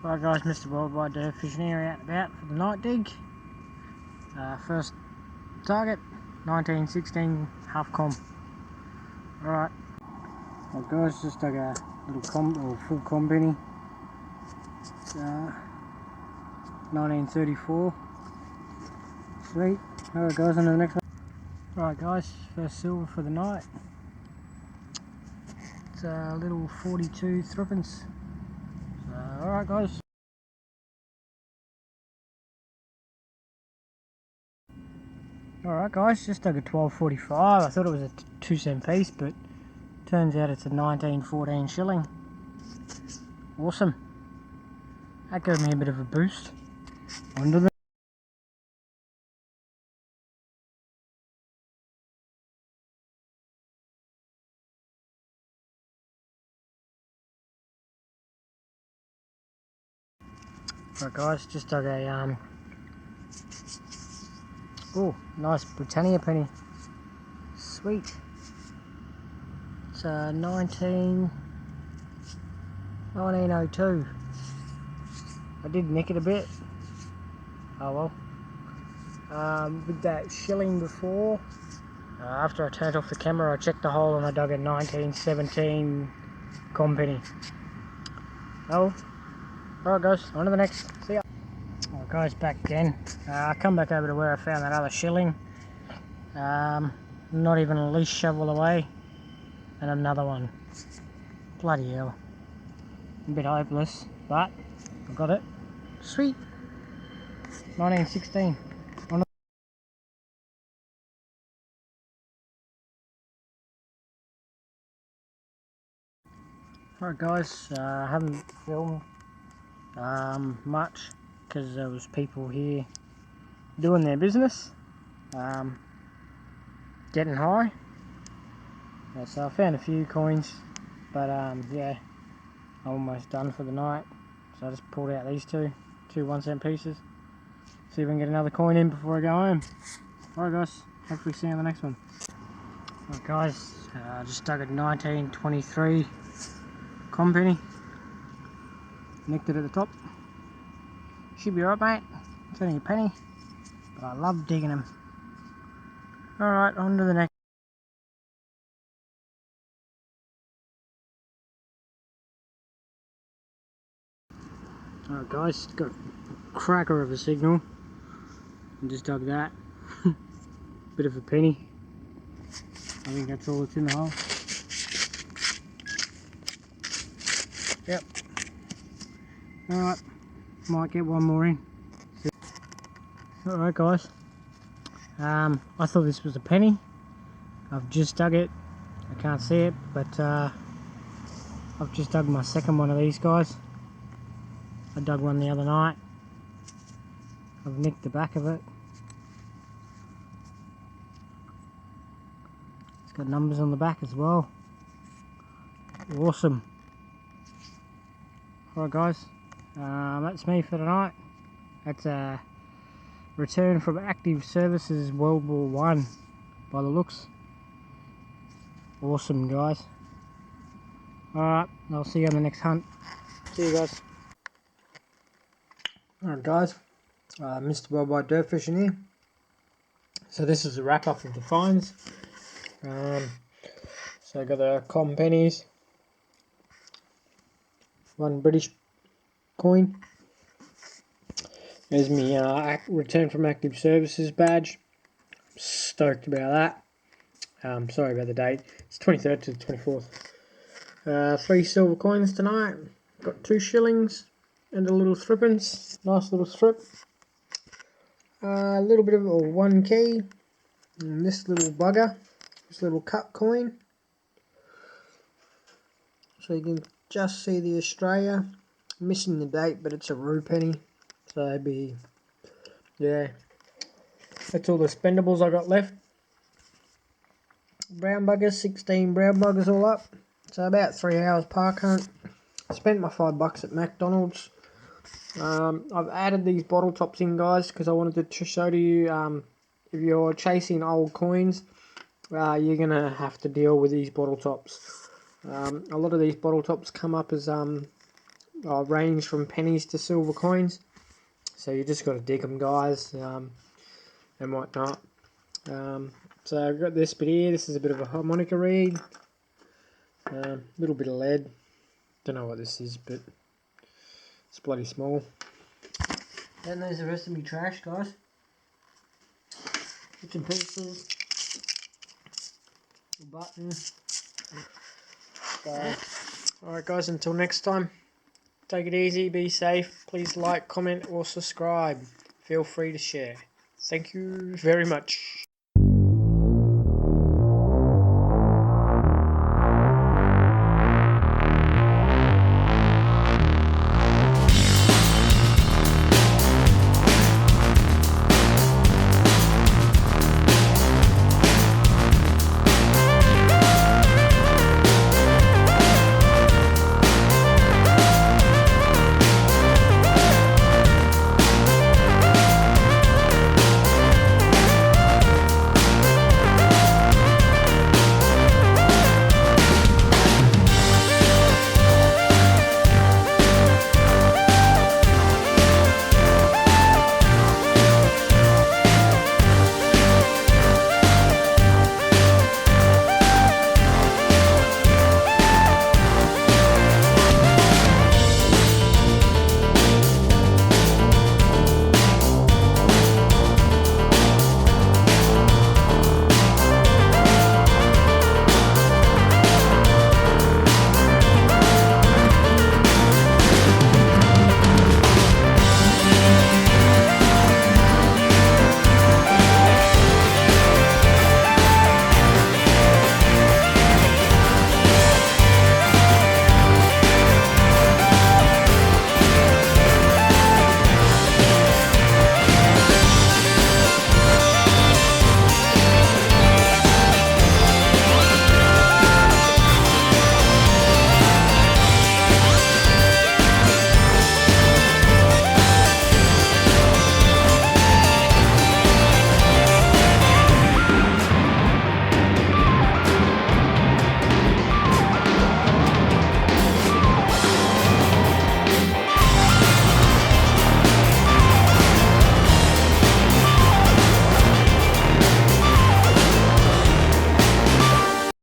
Right guys, Mr. Worldwide Derv Fishing here, out and about for the night dig. First target, 1916 half com. Alright. Well guys, just dug a little full com penny. It's 1934. Sweet. Alright guys, on to the next one. Alright guys, first silver for the night. It's a little 42 threepence. Alright guys. Alright guys, just dug a 12.45. I thought it was a 2-cent piece, but turns out it's a 1914 shilling. Awesome. That gave me a bit of a boost. Under the Right guys, just dug a oh, nice Britannia penny. Sweet. It's 1902. I did nick it a bit. Oh well. With that shilling before, after I turned off the camera, I checked the hole and I dug a 1917 com penny. Oh, alright guys, on to the next. See ya. Alright guys, back again. I come back over to where I found that other shilling. Not even a least shovel away. And another one. Bloody hell. A bit hopeless, but I got it. Sweet. 1916. Alright guys, I haven't filmed much because there was people here doing their business, getting high. So I found a few coins, but yeah, I'm almost done for the night. So I just pulled out these two 1-cent pieces. See if we can get another coin in before I go home. Alright guys, hopefully see you on the next one. Alright guys, just dug a 1923 com penny. Nicked it at the top. Should be alright mate, it's only a penny, but I love digging them. Alright, on to the next. Alright guys, got a cracker of a signal. And just dug that. Bit of a penny. I think that's all that's in the hole. Yep. Alright, might get one more in. Alright guys. I thought this was a penny. I've just dug it. I can't see it, but I've just dug my second one of these guys. I dug one the other night. I've nicked the back of it. It's got numbers on the back as well. Awesome. Alright guys, that's me for tonight. That's a return from active services World War One by the looks. Awesome guys. Alright, I'll see you on the next hunt. See you guys. Alright guys, Mr. Worldwide Derv Fishing here. So this is a wrap up of the finds. So I got the com pennies, one British coin. There's my return from active services badge. Stoked about that. Sorry about the date. It's 23rd to the 24th. 3 silver coins tonight. Got 2 shillings and a little threepence. Nice little thrip. A little bit of a 1 key. And this little bugger. This little cup coin. So you can just see the Australia. Missing the date, but it's a rue penny. So it'd be, yeah. That's all the spendables I got left. Brown buggers, 16 brown buggers all up. So about 3 hours park hunt. Spent my $5 at McDonald's. I've added these bottle tops in guys because I wanted to show to you if you're chasing old coins, you're going to have to deal with these bottle tops. A lot of these bottle tops come up as range from pennies to silver coins. So you just got to dig them, guys, and whatnot. So I've got this bit here. This is a bit of a harmonica reed. Little bit of lead. Don't know what this is, but it's bloody small. Then there's the rest of my trash, guys. Bits and pieces. Button. Alright guys, until next time, take it easy, be safe, please like, comment or subscribe. Feel free to share. Thank you very much.